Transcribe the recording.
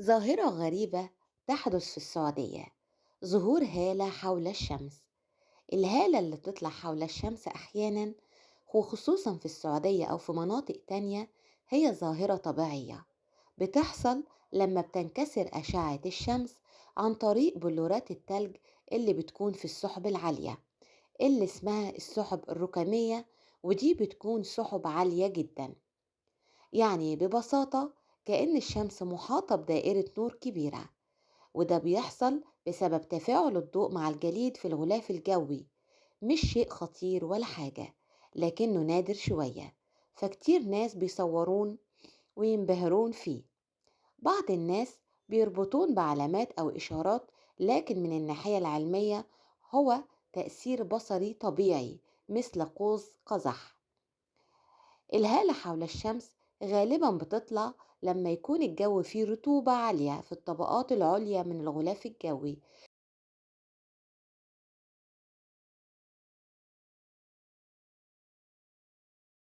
ظاهرة غريبة تحدث في السعودية. ظهور هالة حول الشمس. الهالة اللي بتطلع حول الشمس أحيانا، وخصوصا في السعودية أو في مناطق تانية، هي ظاهرة طبيعية بتحصل لما بتنكسر أشعة الشمس عن طريق بلورات التلج اللي بتكون في السحب العالية اللي اسمها السحب الركامية. ودي بتكون سحب عالية جدا، يعني ببساطة كأن الشمس محاطة بدائرة نور كبيرة. وده بيحصل بسبب تفاعل الضوء مع الجليد في الغلاف الجوي. مش شيء خطير ولا حاجة، لكنه نادر شوية، فكتير ناس بيصورون وينبهرون فيه. بعض الناس بيربطون بعلامات أو إشارات، لكن من الناحية العلمية هو تأثير بصري طبيعي مثل قوس قزح. الهالة حول الشمس غالبا بتطلع لما يكون الجو فيه رطوبة عالية في الطبقات العليا من الغلاف الجوي،